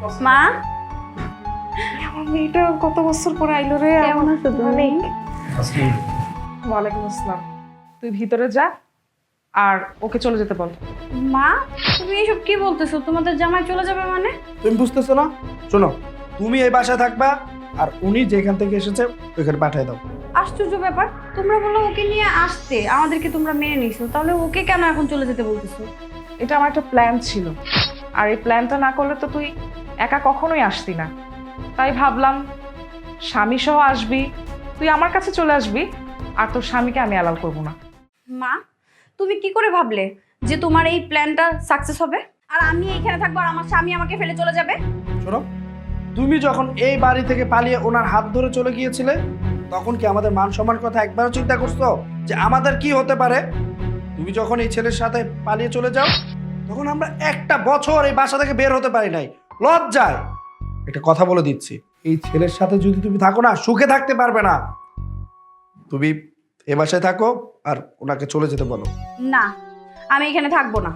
মা আমার মেয়েটা কত বছর পর আইলো রে। কেমন আছো তুমি? ওয়ালাইকুম আসসালাম। তুই ভিতরে যা আর ওকে চলে যেতে বল। মা তুমি এসব কি বলতেছো? তোমাদের জামাই চলে যাবে মানে? তুমি বুঝতেছো না? শোনো, তুমি এই বাসায় থাকবা আর উনি যেখান থেকে এসেছে ওইখানে পাঠিয়ে দাও। আশ্চর্য ব্যাপার, তোমরা বলো ওকে নিয়ে আসতে, আমাদেরকে তোমরা মেনে নিছো, তাহলে ওকে কেন এখন চলে যেতে বলতেছো? এটা আমার একটা প্ল্যান ছিল, আর এই প্ল্যানটা না করলে তো তুই একা কখনোই আসতি না। তাই ভাবলাম স্বামী সহ আসবি, তুই আমার কাছে চলে আসবি, আর তোর স্বামীকে আমি অ্যালাউ করবো না। মা তুমি কি করে ভাবলে যে তোমার এই প্ল্যানটা সাকসেস হবে আর আমি এইখানে থাকবো আর আমার স্বামী আমাকে ফেলে চলে যাবে? শোনো, তুমি যখন এই বাড়ি থেকে পালিয়ে ওনার হাত ধরে চলে গিয়েছিলে তখন কি আমাদের মান সম্মান কথা একবারও চিন্তা করছো যে আমাদের কি হতে পারে? তুমি যখন এই ছেলের সাথে পালিয়ে চলে যাও তখন আমরা একটা বছর এই বাসা থেকে বের হতে পারি নাই, লজ্জায়। একটা কথা বলে দিচ্ছি, এই ছেলের সাথে যদি তুমি থাকো না সুখে থাকতে পারবে না। তুমি এ বাসায় থাকো আর ওনাকে চলে যেতে বলো। না, আমি এখানে থাকবো না।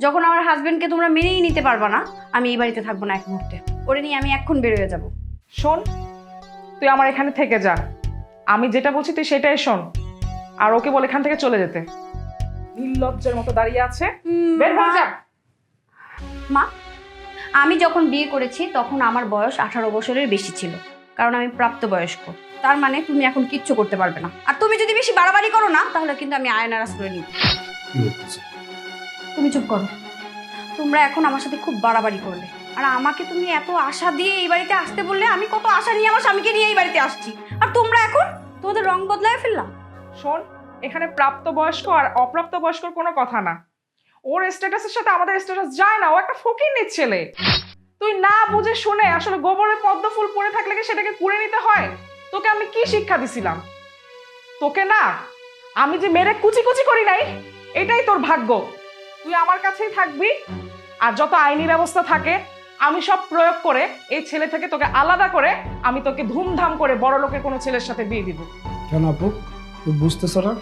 যখন আমার হাজবেন্ডকে তোমরা মেনেই নিতে পারবা না, আমি এই বাড়িতে থাকবো না এক মুহূর্তে। ওরে নিয়ে আমি এখন বের হয়ে যাবো। শোন, তুই আমার এখানে থেকে যা, আমি যেটা বলছি তুই সেটাই শোন, আর ওকে বল এখান থেকে চলে যেতে। নির্লজ্জের মতো দাঁড়িয়ে আছে, বের হয়ে যা। মা আমি যখন বিয়ে করেছি তখন আমার বয়স 18 বছরের বেশি ছিল, কারণ আমি প্রাপ্তবয়স্ক। তার মানে তুমি এখন কিচ্ছু করতে পারবে না, আর তুমি যদি বেশি বাড়াবাড়ি করো না তাহলে কিন্তু আমি আয়নার আশ্রয় নিব। তুমি চুপ করো। তোমরা এখন আমার সাথে খুব বাড়াবাড়ি করলে, আর আমাকে তুমি এত আশা দিয়ে এই বাড়িতে আসতে বললে। আমি কত আশা নিয়ে আমার স্বামীকে নিয়ে এই বাড়িতে আসছি, আর তোমরা এখন তোমাদের রং বদলায় ফেললাম। শোন, এখানে প্রাপ্তবয়স্ক আর অপ্রাপ্তবয়স্কর কোনো কথা না। ওর স্ট্যাটাসের সাথে আমাদের স্ট্যাটাস যায় না। ও একটা ফকিন্নির ছেলে। তুই না বুঝে শুনে আসলে গোবরের পদ্ম ফুল পড়ে থাকলে কি সেটাকে কুড়ে নিতে হয়? তোকে আমি কি শিক্ষা দিছিলাম? তোকে না আমি যে মেরে কুচি কুচি করি নাই, এটাই তোর ভাগ্য। তুই আমার কাছেই থাকবি, আর যত আইনি ব্যবস্থা থাকে আমি সব প্রয়োগ করে এই ছেলে থেকে তোকে আলাদা করে আমি তোকে ধুমধাম করে বড় লোকের কোনো ছেলের সাথে বিয়ে দিব। কেন আপু, তুমি বুঝতেছো না?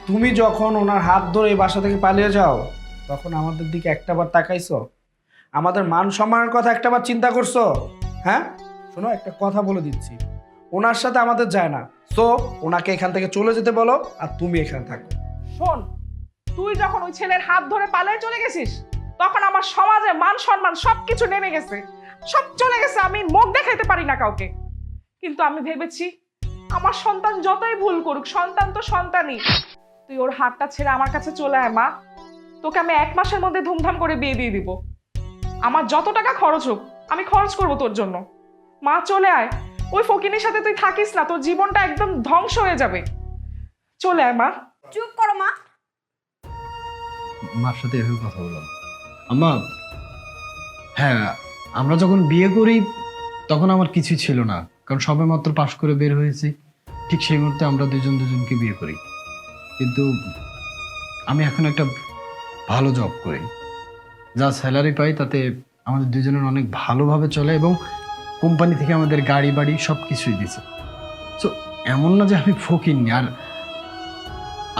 তুমি যখন ওনার হাত ধরে এই বাসা থেকে পালিয়ে যাও তখন আমাদের দিকে একটাবার তাকাইছো? আমাদের মান সম্মানের কথা একটাবার চিন্তা করছো? হ্যাঁ, শোনো, একটা কথা বলে দিচ্ছি, ওনার সাথে আমাদের যায় না। সো ওনাকে এখান থেকে চলে যেতে বলো আর তুমি এখানে থাকো। শোন, তুই যখন ওই ছেলের হাত ধরে পালিয়ে চলে গেছিস তখন আমার সমাজে মান সম্মান সবকিছু নেমে গেছে, সব চলে গেছে। আমি মুখ দেখাইতে পারি না কাউকে। কিন্তু আমি ভেবেছি আমার সন্তান যতই ভুল করুক, সন্তান তো সন্তানই। তুই ওর হাতটা ছেড়ে আমার কাছে চলে আয় মা, তোকে আমি 1 মাসের মধ্যে ধুমধাম করে বিয়ে দিয়ে দিব। আমার যত টাকা খরচ হোক আমি খরচ করব তোর জন্য। মা চলে আয়, ওই ফকিনীর সাথে তুই থাকিস না, তোর জীবনটা একদম ধ্বংস হয়ে যাবে। চলে আয় মা। চুপ করো মা। মার সাথে এভাবে কথা বললাম। আম্মা, হ্যাঁ, আমরা যখন বিয়ে করি তখন আমার কিছুই ছিল না, কারণ সবে মাত্র পাশ করে বের হয়েছি। ঠিক সেই মুহূর্তে আমরা দুজন দুজনকে বিয়ে করি। কিন্তু আমি এখন একটা ভালো জব করি, যা স্যালারি পাই তাতে আমাদের দুজনের অনেক ভালোভাবে চলে, এবং কোম্পানি থেকে আমাদের গাড়ি বাড়ি সব কিছুই দিছে। সো এমন না যে আমি ফকির। আর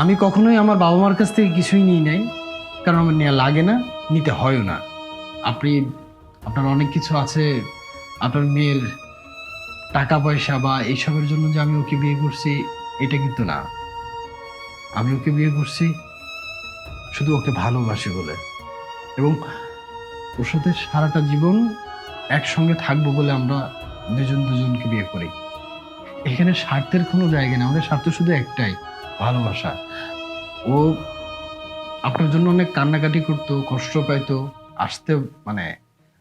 আমি কখনোই আমার বাবা মার কাছ থেকে কিছুই নিই নাই, কারণ আমার নেওয়া লাগে না, নিতে হয়ও না। আপনার অনেক কিছু আছে, আপনার মেয়ের টাকা পয়সা বা এইসবের জন্য যে আমি ওকে বিয়ে করছি এটা কিন্তু না। আমি ওকে বিয়ে করছি শুধু ওকে ভালোবাসি বলে, এবং ওর সাথে সারাটা জীবন একসঙ্গে থাকবো বলে আমরা দুজন দুজনকে বিয়ে করি। এখানে স্বার্থের কোনো জায়গা নেই, আমাদের স্বার্থ শুধু একটাই, ভালোবাসা। ও আপনার জন্য অনেক কান্নাকাটি করতো, কষ্ট পাইতো, আসতে মানে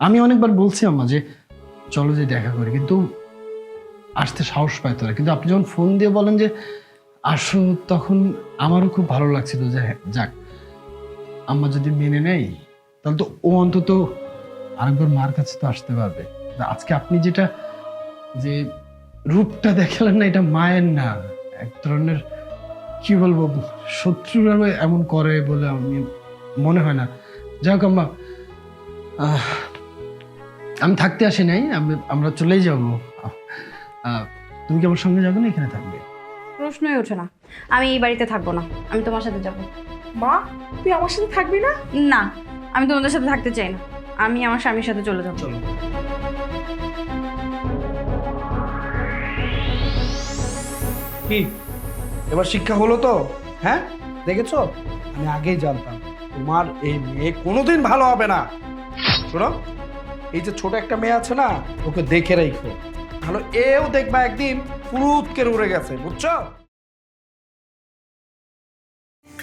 আমি অনেকবার বলছি আম্মা যে চলো যে দেখা করি, কিন্তু আসতে সাহস পাইতো না। কিন্তু আপনি যখন ফোন দিয়ে বলেন যে আসো, তখন আমারও খুব ভালো লাগছিল যে যাক, আম্মা যদি মেনে নেই তাহলে তো ও অন্তত আরেকবার মার কাছে তো আসতে পারবে। আজকে আপনি যেটা যে রূপটা দেখালেন না, এটা মায়ের না, এক ধরনের কি বলবো শত্রুরা এমন করে বলে আমি মনে হয় না। যাই হোক আম্মা, আমি থাকতে আসি নাই, আমরা চলেই যাব। তুমি কি আমার সঙ্গে যাবে না এখানে থাকবে? প্রশ্নই ওঠে না, আমি এই বাড়িতে থাকবো না, আমি তোমার সাথে যাব। মা, তুই আমার সাথে থাকবি না? না, আমি তোমাদের সাথে থাকতে চাই না। আমি আমার স্বামীর সাথে চলে যাবো। চলো। কি এবার শিক্ষা হলো তো? হ্যাঁ, দেখেছো, আমি আগেই জানতাম তোমার এই মেয়ে কোনোদিন ভালো হবে না। শোনো, এই যে ছোট একটা মেয়ে আছে না, ওকে দেখে রাখো, ভালো এও দেখবা একদিন ফুরুতকে উড়ে গেছে, বুঝছো?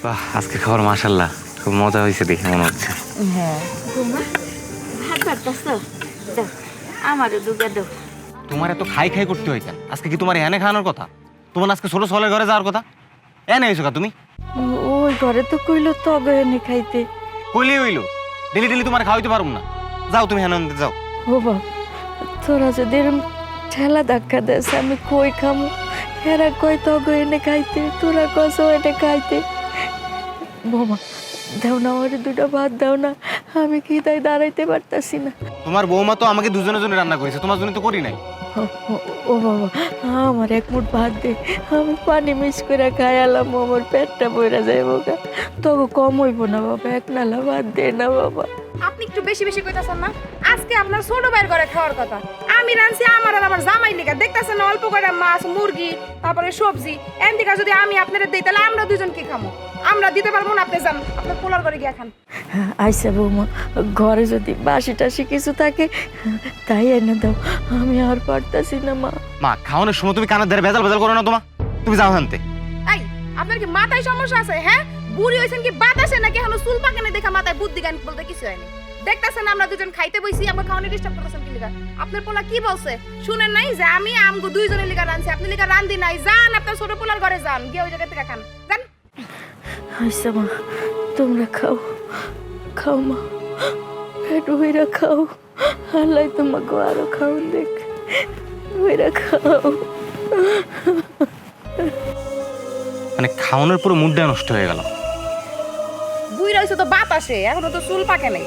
বাহ, আজকে খাবার মাশাল্লাহ খুব মজা হয়েছে দেখে মনে হচ্ছে। হ্যাঁ বৌমা, ভাত পারতাস দাও, আমারও দুগা দাও। তোমার এত খাই খাই করতে হয় কেন? আজকে কি তোমার এনে খাওয়ানোর কথা? তোমার আজকে ছোট সলের ঘরে যাওয়ার কথা, এনে হয়েছো কা তুমি? ওই ঘরে তো কইলো তবে এনে খাইতে। কইলেই হইলো, ডেলি ডেলি তোমার খাওয়াইতে পারুম না। যাও তুমি হেন যাও। ও বাপ, তোরা যদি এরম ঠেলা ধাক্কা দেস আমি কই খামু? এরা কই তবে এনে খাইতে, তোরা কস এনে খাইতে। বৌমা দাও না, আমার দুটো ভাত দাও না, আমি কি তাই দাঁড়াইতে পারতাছি না। তোমার বৌমা তো আমাকে দুজনের জন্য রান্না করেছে, তোমার জন্য তো করি নাই। ও বাবা, আমার এক মুঠ ভাত দে, আমি পানি মিক্স করে খাই আলাম, আমার পেটটা বইরা যাইব গা। তবু কম হইব না বাবা, এক নালা ভাত দে না বাবা। আপনি একটু বেশি বেশি কইতাছেন না? আজকে আপনার ছোট ভাইয়ের ঘরে খাওয়ার কথা, আমি রাঁধছি আমার আর আমার জামাই লিগা। দেখতাছেন না অল্প করে মাছ, মুরগি, তারপরে সবজি। এদিকে যদি আমি আপনারা দিই তাহলে আমরা দুজন কি খামো? আমরা দিতে পারবো না, আপনি যান, আপনার পোলার ঘরে গিয়া খান। আইসা বৌমা, ঘরে যদি বাসি টাসি কিছু থাকে তাই এনে দাও, আমি আর পারতাছি না মা। মা, খাওয়ানোর সময় তুমি কানের ধারে ভেজাল ভেজাল করো না। তুমি যাও হানতে। এই, আপনার কি মাথায় সমস্যা আছে? হ্যাঁ, বুড়ি হইছেন কি বাতাসে নাকি এখনো চুল পাকে না দেখা মাথায় বুদ্ধি জ্ঞান বলতে কিছু হয়নি? দেখতাছেন আমরা দুজন খাইতে বইছি, আমরা খাওয়ানি ডিস্টার্ব করতেছেন কি লিগা? আপনার পোলা কি বলছে শুনেন নাই যে আমি আমগো দুইজনের লিগা রাঁধছি, আপনি লিগা রাঁধি নাই। যান আপনার ছোট পোলার ঘরে যান, গিয়ে ওই জায়গা থেকে খান, যান। আইসা মা, তোমরা খাও, খাও মা, পেট ভইরা খাও, আল্লাহ তোমাকে আরো খাওন দেখ, ভইরা খাও। মানে খাওয়ানোর পুরো মুডটা নষ্ট হয়ে গেল। বুড়ি হইছে তো বাতাসে, এখনো তো চুল পাকে নাই।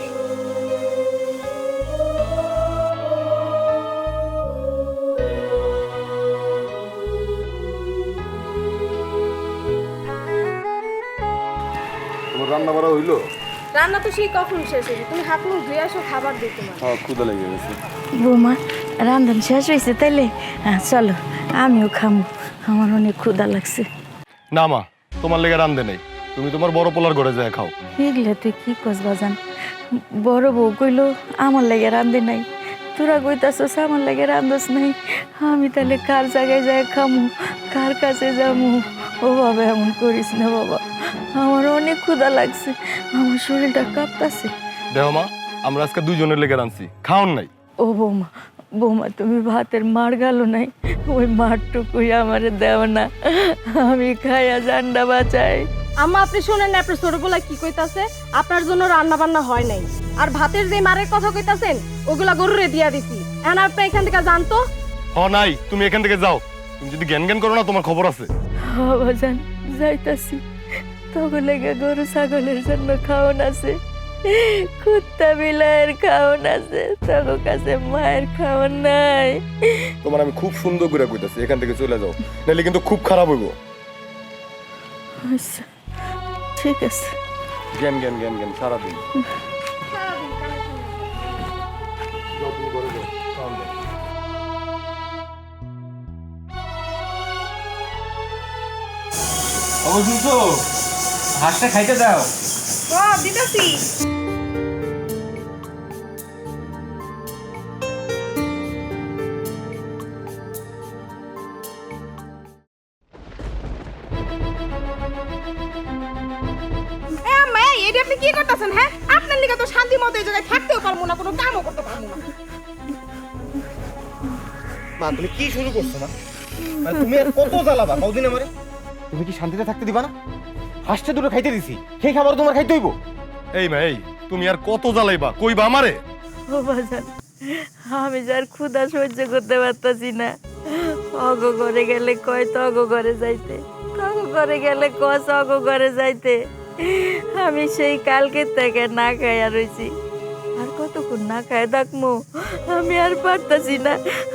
তোমার রান্না বাড়া হইলো? রান্না তো সেই কখন শেষ হয়েছে, তুমি হাত মুখ ধুয়ে আসো, খাবার দিই তোমার। হ্যাঁ, ক্ষুধা লেগে গেছে। বৌমা, রান্ধন শেষ হয়েছে তাইলে? হ্যাঁ চলো, আমিও খামু, আমার অনেক ক্ষুধা লাগছে। না মা, তোমার লেগে রান্ধে নেই, তুমি তোমার বড় পোলার ঘরে যায় খাও। এগুলা তুই কি কস বাজান? বড় বউ কইলো আমার লাগে রান্ধে নাই, তোরা কইতাছস আমার লাগে রান্ধস নাই, আমি তাহলে কার জায়গায় যায় খামু, কার কাছে যামু? ও বাবা, এমন করিস না বাবা, আমার অনেক ক্ষুধা লাগছে, আমার শরীরটা কাঁপতাছে। দেহ মা, আমরা আজকে দুইজনের লেগে রাঁধছি, খাওন নাই। ও বৌমা, বৌমা তুমি ভাতের মার গেল নাই, ওই মারটুকুই আমারে দেও না, আমি খাইয়া জান্ডা বাঁচাই। আম্মা, আপনি শুনেন না আপনার ছোটবেলা কি কইতাছে? আপনার জন্য রান্না বান্না হয় নাই, আর ভাতের যে মারের কথা কইতাছেন ওগুলা গরুরে দিয়া দিছি। এখন আপনি এখান থেকে জানতো। হ নাই, তুমি এখান থেকে যাও, তুমি যদি জ্ঞান জ্ঞান করো না তোমার খবর আছে। বাজান যাইতাছি, তখন লেগে গরু ছাগলের জন্য খাওয়ান আছে, কুত্তা বিলাইয়ের খাওয়ান আছে, তখন কাছে মায়ের খাওয়ান নাই। তোমার আমি খুব সুন্দর করে কইতাছি, এখান থেকে চলে যাও, নাহলে কিন্তু খুব খারাপ হইব। আচ্ছা ঠিক আছে। জ্ঞান জ্ঞান জ্ঞান জ্ঞান সারাদিন। হাঁসটা খাইতে দাও। দিতাছি। এটা আপনি কি করতেছেন? হ্যাঁ, আপনার লিগে তো শান্তি মতো এই জায়গায় থাকতেও পারবো না, কোনো কামও করতে পারবো না। মা, তুমি কি শুরু করছো? না মানে তুমি আর কত জ্বালাবা কতদিন আমারে? তুমি কি শান্তিতে থাকতে দিবা না? হাঁসটা দুটো খাইতে দিছি, সেই খাবার তোমার খাইতে হইব। এই মা, এই তুমি আর কত জ্বালাইবা, কইবা আমারে? ও বাজান, আমি যার ক্ষুধা সহ্য করতে পারতাছি না, অগ ঘরে গেলে কয় তগ ঘরে যাইতে, তগ ঘরে গেলে কস অগ ঘরে যাইতে। আমি সেই কালকে থেকে না খাইয়া রইছি, আর কতক্ষণ না খায় থাকমু? আমি আর পারতাছি না,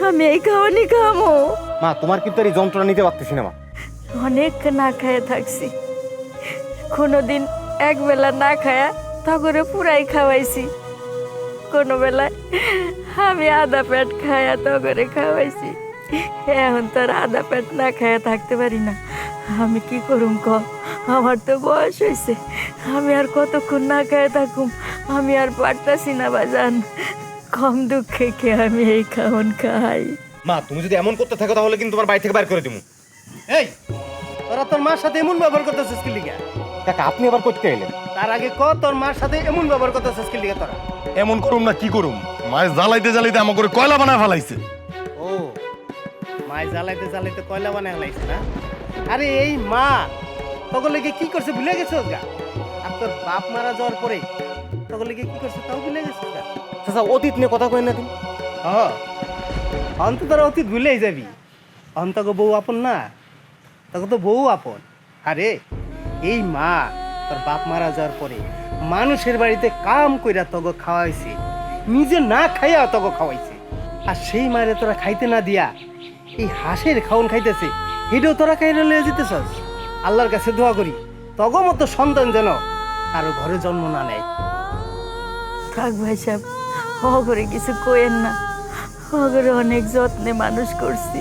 আমি এই খাওয়ানি খামো। মা, তোমার কিন্তু আর এই যন্ত্রণা নিতে পারতেছি না মা। অনেক না খাইয়া থাকছি, কোনোদিন একবেলা না খায়া তগরে পুরাই খাওয়াইছি, কোনো বেলায় আমি আধা পেট খায়া তো করে খাওয়াইছি, এখন তো আর আধা পেট না খায়া থাকতে পারি না। আমি কি করুম ক, আমার তো বয়স হয়েছে, আমি আর কতক্ষণ না খায়া থাকুম, আমি আর পারতাছি না বাজান। কম দুঃখে কে আমি এই খাওন খাই। মা তুমি যদি এমন করতে থাকো তাহলে কিন্তু তোমার বাড়ি থেকে বাইর করে দিবো। এই তোরা তোর মার সাথে এমন ব্যবহার করতেছিস কি লিগা? কাকা আপনি আবার করতে এলেন? তার আগে ক তোর মার সাথে এমন ব্যবহার করতেছিস কি লিগা তোরা? এমন করুম না কি করুম, মায়ের জ্বালাইতে জ্বালাইতে আমার করে কয়লা বানায় ফেলাইছে। ও মায় জ্বালাইতে জ্বালাইতে কয়লা বানায় লাইছে না? আরে এই মা তখন লেগে কি করছে ভুলে গেছো গা? আর তোর বাপ মারা যাওয়ার পরে তখন লেগে কি করছে তাও ভুলে গেছিস গা? চাচা অতীত নিয়ে কথা কই না তুমি? অন্ত তোরা অতীত ভুলেই যাবি। অন্তক বউ আপন না, তখন তো বউ আপন। আরে এই মা তোর বাপ মারা যাওয়ার পরে মানুষের বাড়িতে কাম কইরা তগো খাওয়াইছে, নিজে না খাইয়া তগো খাওয়াইছে। আর সেই মারে তোরা খাইতে না দিয়া এই হাঁসের খাওন খাইতেছে, এটাও তোরা খাইরে লয়ে যেতেছস। আল্লাহর কাছে দোয়া করি তগো মতো সন্তান যেন কারো ঘরে জন্ম না নেয়। থাক ভাই সাহেব, অগরে কিছু কইেন না। অগরে অনেক যত্নে মানুষ করছি,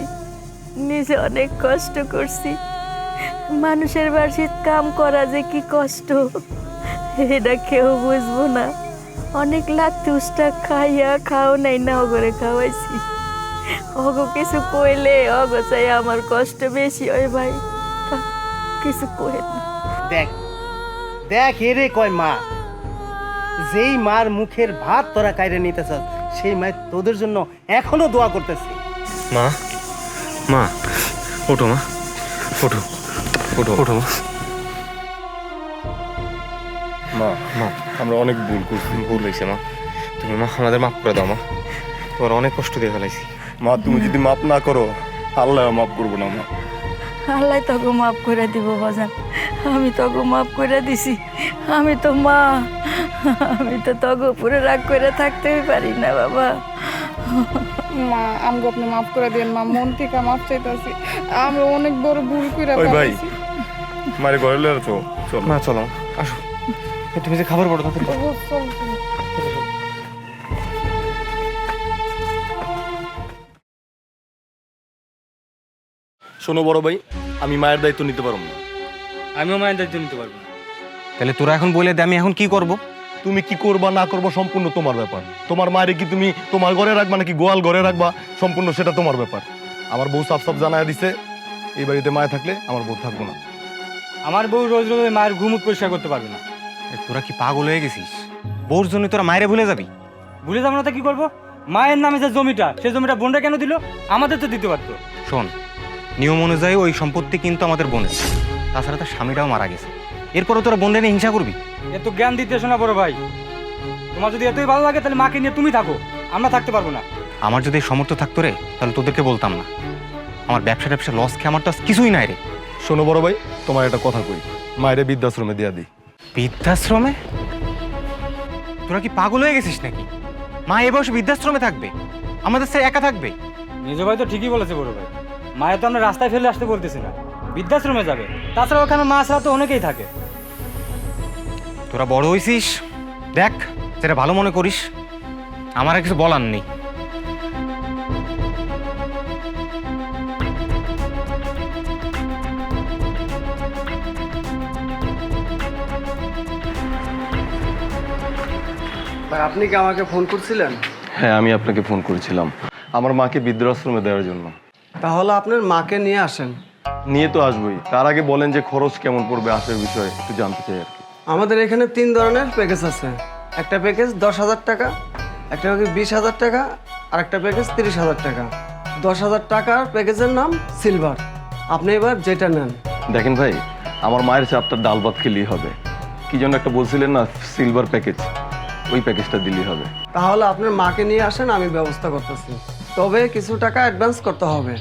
নিজে অনেক কষ্ট করছি। মানুষের বাড়িতে কাম করা যে কি কষ্ট এটা কেউ বুঝবো না। অনেক লাগতে উষ্টা খাইয়া খাও নাই না অগরে খাওয়াইছি। অগ কিছু কইলে অগ চাই আমার কষ্ট বেশি হয় ভাই, থাক, কিছু কইেন না। দেখ দেখ এরে কয় মা, যেই মার মুখের ভাত তোরা কাইরে নিতেছস সেই মায়ের তোদের জন্য এখনো দোয়া করতেছে। মা মা ওঠো, মা ওঠো ওঠো ওঠো মা। মা মা আমরা অনেক ভুল করছি। ভুল হয়েছে মা, তুমি মা আমাদের মাফ করে দাও মা, তোমার অনেক কষ্ট দিয়ে ফেলাইছি। মা তুমি যদি মাপ না করো আল্লাহ মাফ করবো না মা। আল্লাহ তোকে মাফ করে দিব বাজান, আমি তোকে মাফ করে দিছি। আমি তো মা, আমি তো তোকে উপরে রাগ করে থাকতেই পারি না বাবা। মা আমগো আপনি মাফ করে দেন মা, মন থেকে মাফ চাইতাছি, আমরা অনেক বড় ভুল কইরা ওই ভাই ফেলেছি। মারে ঘরে লয়ে আছো, চল মা চলো আসো, তুমি যে খাবার বড় তাড়াতাড়ি। শোনো বড় ভাই, আমি মায়ের দায়িত্ব নিতে পারবো না। আমিও মায়ের দায়িত্ব নিতে পারবো না। তাহলে তোরা এখন বলে দে আমি এখন কি করব? তুমি কি করবা না করবো সম্পূর্ণ তোমার ব্যাপার। তোমার মায়ের কি তুমি তোমার ঘরে রাখবা নাকি গোয়াল ঘরে রাখবা সম্পূর্ণ সেটা তোমার ব্যাপার। আমার বউ সাফ সাফ জানায় দিছে এই বাড়িতে মায়ে থাকলে আমার বউ থাকবো না। আমার বউ রোজ রোজ মায়ের ঘুমুট পরিষ্কার করতে পারবে না। তোরা কি পাগল হয়ে গেছিস? বউর জন্য তোরা মায়েরে ভুলে যাবি? ভুলে যাবো না তো কি করবো? মায়ের নামে যে জমিটা, সেই জমিটা বোনরা কেন দিল? আমাদের তো দিতে পারতো। শোন, নিয়ম অনুযায়ী ওই সম্পত্তি কিন্তু আমাদের বোনের, তাছাড়া তার স্বামীটাও মারা গেছে। এরপরও তোরা বোনরা নিয়ে হিংসা করবি? এত জ্ঞান দিতে শোনা বড় ভাই, তোমার যদি এতই ভালো লাগে তাহলে মাকে নিয়ে তুমি থাকো, আমরা থাকতে পারবো না। আমার যদি এই সামর্থ্য থাকতো রে তাহলে তোদেরকে বলতাম না। আমার ব্যবসা লস খেয়ে আমার তো আজ কিছুই নাই রে। শোনো বড় ভাই, তোমার একটা কথা কই, মায়ের বৃদ্ধাশ্রমে দিয়া দিই। বৃদ্ধাশ্রমে? তোরা কি পাগল হয়ে গেছিস নাকি? মা এ বয়সে বৃদ্ধাশ্রমে থাকবে? আমাদের স্যার একা থাকবে? নিজ ভাই তো ঠিকই বলেছে বড় ভাই, মায়ের তো আমরা রাস্তায় ফেলে আসতে বলতেছি না, বৃদ্ধাশ্রমে যাবে। তাছাড়া ওখানে মা ছাড়া তো অনেকেই থাকে। তোরা বড় হইছিস, দেখ যেটা ভালো মনে করিস, আমার আর কিছু বলার নেই। ভাই আপনি কি আমাকে ফোন করছিলেন? হ্যাঁ আমি আপনাকে ফোন করেছিলাম আমার মাকে বৃদ্ধাশ্রমে দেওয়ার জন্য। তাহলে আপনার মাকে নিয়ে আসেন। নিয়ে তো আসবোই, তার আগে বলেন যে খরচ কেমন পড়বে আসার বিষয়ে একটু জানতে চাই আর কি। আমাদের এখানে 3 ধরনের প্যাকেজ আছে। একটা প্যাকেজ 10,000 টাকা, একটা প্যাকেজ 20,000 টাকা, আর একটা প্যাকেজ 30,000 টাকা। 10,000 টাকার প্যাকেজের নাম সিলভার। আপনি এবার যেটা নেন। দেখেন ভাই, আমার মায়ের চাপটা ডাল ভাত খেলেই হবে। কি যেন একটা বলছিলেন না, সিলভার প্যাকেজ, ওই প্যাকেজটা দিলেই হবে। তাহলে আপনার মাকে নিয়ে আসেন, আমি ব্যবস্থা করতেছি। তবে কিছু টাকা অ্যাডভান্স করতে হবে।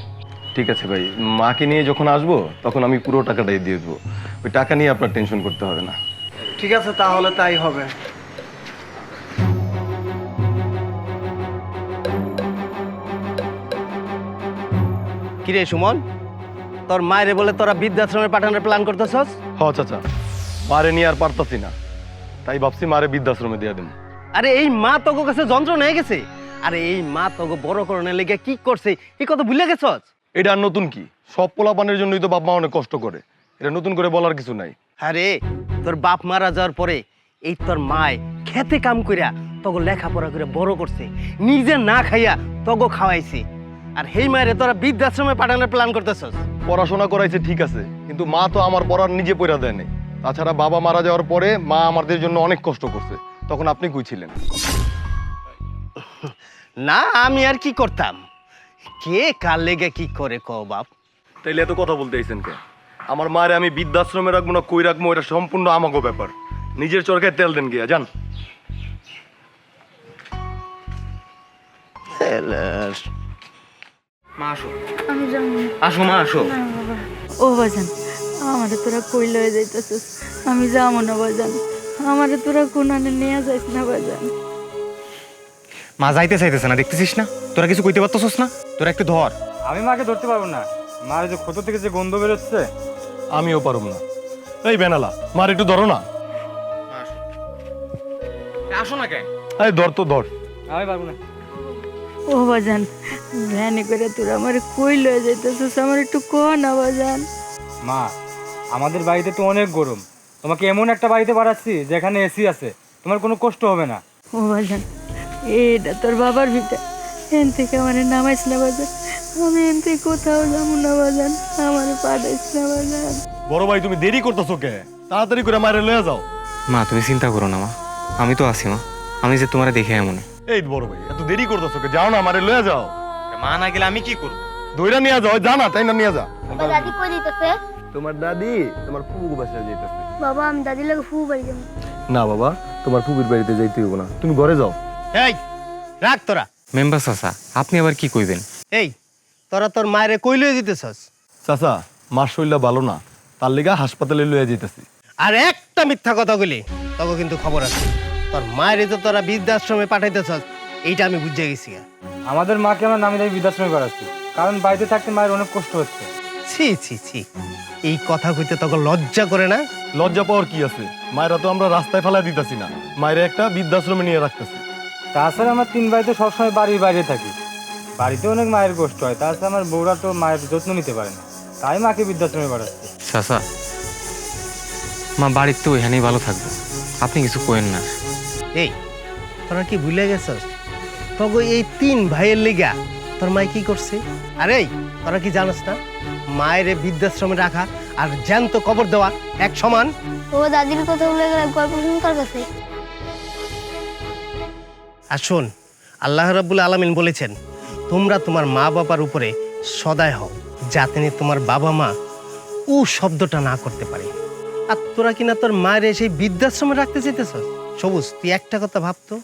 ঠিক আছে ভাই, মাকে নিয়ে যখন আসবো তখন আমি পুরো টাকাটাই দিয়ে দেবো। ওই টাকা নিয়ে আপনার টেনশন করতে হবে না। ঠিক আছে, তাহলে তাই হবে। কিরে সুমন, তোর মায়েরে বলে তোরা বৃদ্ধাশ্রমে পাঠানোর প্ল্যান করতেছস? হ চাচা, মারে নিয়ে আর পারতাছি না, তাই ভাবছি মারে বৃদ্ধাশ্রমে দিয়ে দেন। আরে এই মা তোকে কাছে যন্ত্রণা হয়ে গেছে। আরে এই মা তোকে বড় করণের লেগে কি করছে এই কথা ভুলে গেছস? এটা আর নতুন কি? সব পোলাপানের জন্যই তো বাপ মা অনেক কষ্ট করে, এটা নতুন করে বলার কিছু নাই। আরে তোর বাপ মারা যাওয়ার পরে এই তোর মায় খেতে কাম কইরা তোকে লেখাপড়া করে বড় করছে, নিজে না খাইয়া তোকে খাওয়াইছে। আর সেই মায়ের তোরা বৃদ্ধাশ্রমে পাঠানোর প্ল্যান করতেছস। পড়াশোনা করাইছে ঠিক আছে, কিন্তু মা তো আমার পড়ার নিজে পড়া দেয় নাই। তাছাড়া বাবা মারা যাওয়ার পরে মা আমাদের জন্য অনেক কষ্ট করছে, তখন আপনি কই ছিলেন? না আমি আর কি করতাম, কে কার লেগে কি করে ক বাপ। তাইলে এত কথা বলতে আইছেন কে? আমার মায়ের আমি বৃদ্ধাশ্রমে রাখবো না কই রাখবো এটা সম্পূর্ণ আমাগো ব্যাপার। নিজের চরকায় তেল দেন গিয়া যান। মা আসো, আসো মা আসো। ও বাজান, আমারে তোরা কই লয়ে যাইতেছিস? আমি যাবো না বাজান, আমারে তোরা কোনানে নিয়ে যাইস না বাজান। মা যাইতে চাইতেছে না, দেখতেছিস না? তোরা কিছু কইতে পারতেছস না? তোরা একটু ধর। আমি মাকে ধরতে পারবো না, মার যে ক্ষত থেকে যে গন্ধ বেরোচ্ছে। আমিও পারবো না। এই বেনালা, মার একটু ধরো না। আসো না কেন? এই ধর তো ধর। আমি পারবো না। ও বাজান, ভ্যানে করে তোরা আমারে কই লয়ে যাইতেছিস? আমার একটু ক না বাজান। মা, আমাদের বাড়িতে তো অনেক গরম, তোমাকে এমন একটা বাড়িতে পাঠাচ্ছি যেখানে এসি আছে, তোমার কোনো কষ্ট হবে না। ও বাজান, এটা তোর বাবার ভিটা, এন থেকে আমারে নামাইস না বাজান। আমি এন থেকে কোথাও যাবো না বাজান, আমারে পাঠাইস না বাজান। বড় ভাই তুমি দেরি করতেছো কে? তাড়াতাড়ি করে মায়ের লয়ে যাও। মা তুমি চিন্তা করো না মা, আমি তো আছি মা, আমি যে তোমারে দেখে এমন। এই বড় ভাই এত দেরি করতেছো কে? যাও না, মারে লয়ে যাও। মা না গেলে আমি কি করব? দইরা নিয়ে যাও, জানা তাই না? নিয়ে যা। দাদি কই দিতেছে? তোমার দাদি তোমার ফুবু বাসায় যাইতেছে। বাবা আমি দাদির লাগে ফু বাড়ি যাবো। না বাবা, তোমার ফুবির বাড়িতে যাইতে হইব না, তুমি ঘরে যাও। এই রাখ তোরা। মেম্বার চাচা, আপনি আবার কি কইবেন? এই তোরা তোর মায়ের কই লয়ে দিতেছস? চাচা, মার শরীরটা ভালো না, তার লিগা হাসপাতালে লয়ে যাইতেছি। আর একটা মিথ্যা কথা বলি তোকে কিন্তু খবর আছে, তোর মায়ের তো তোরা বৃদ্ধাশ্রমে পাঠাইতেছস, এইটা আমি বুঝে গেছি। আমাদের মাকে আমরা নামি দামি বৃদ্ধাশ্রমে পাঠাচ্ছি, কারণ বাড়িতে থাকতে মায়ের অনেক কষ্ট হচ্ছে। ছি ছি ছি, এই কথা কইতে তোকে লজ্জা করে না? লজ্জা পাওয়ার কি আছে? মায়েরা তো আমরা রাস্তায় ফেলা দিতেছি না, মায়ের একটা বৃদ্ধাশ্রমে নিয়ে রাখতেছি। তাছাড়া আমরা 3 বাড়িতে সবসময় বাড়ির বাইরে থাকি, বাড়িতে অনেক মায়ের কষ্ট হয়। তাছাড়া আমার বউরা তো মায়ের যত্ন নিতে পারে না, তাই মাকে বৃদ্ধাশ্রমে পাঠাচ্ছি। চাচা, মা বাড়িতে তো ওইখানেই ভালো থাকবো, আপনি কিছু কইেন না। এই তোরা কি ভুলে গেছস তোকে এই 3 ভাইয়ের লিগা তোর মাই কি করছে? আরে তোরা কি জানোস না মায়ের বৃদ্ধাশ্রমে রাখা আর জ্যান্ত কবর দেওয়া এক সমান? ও দাদির কথা বলে গেলে গল্প শুনি কার কাছে? আর শোন, আল্লাহ রাব্বুল আলামিন বলেছেন তোমরা তোমার মা বাবার উপরে সদয় হও, যাতে তোমার বাবা মা ও শব্দটা না করতে পারে। আর তোরা কিনা তোর মায়ের সেই বৃদ্ধাশ্রমে রাখতে চাইতেছস? সবুজ, তুই একটা কথা ভাবতো,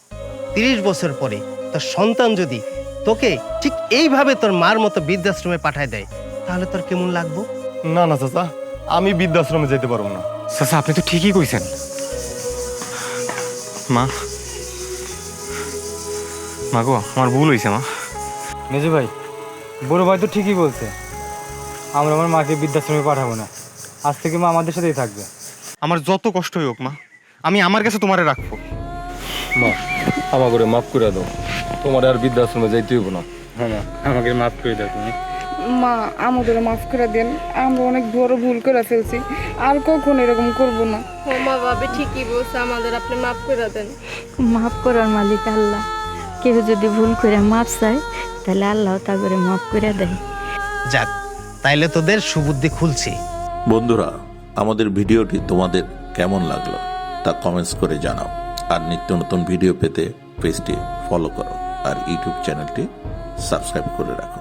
30 বছর পরে তোর সন্তান যদি তোকে ঠিক এইভাবে তোর মার মতো বৃদ্ধাশ্রমে পাঠায় দেয়, তাহলে তোর কেমন লাগবো? না না চাচা, আমি বৃদ্ধাশ্রমে যেতে পারবো না। চাচা আপনি তো ঠিকই কইছেন। মা, মা গো, আমার ভুল হয়েছে মা। মেজু ভাই, বড় ভাই তো ঠিকই বলছে, আমরা আমার মাকে বৃদ্ধাশ্রমে পাঠাবো না, আজ থেকে মা আমাদের সাথেই থাকবে। আমার যত কষ্টই হোক মা, আমি আমার কাছে তোমারে রাখবো। মা, আমার করে মাফ করে দাও, তোমার আর বৃদ্ধাশ্রমে যাইতে হইব না। হ্যাঁ মা, আমাকে মাফ করে দাও তুমি। মা আমাদের মাফ করে দেন, আমরা অনেক বড় ভুল করে ফেলছি, আর কখন এরকম করব না। মা ভাবি ঠিকই বলছে, আমাদের আপনি মাফ করে দেন। মাফ করার মালিক আল্লাহ, কেউ যদি ভুল করে মাফ চায় তাহলে আল্লাহ তা করে মাফ করে দেয়। যাক, তাইলে তোদের সুবুদ্ধি খুলছে। বন্ধুরা, আমাদের ভিডিওটি তোমাদের কেমন লাগলো তা কমেন্টস করে জানাও। আর নিত্য নতুন ভিডিও পেতে পেজটি ফলো করো আর ইউটিউব চ্যানেলটি সাবস্ক্রাইব করে রাখো।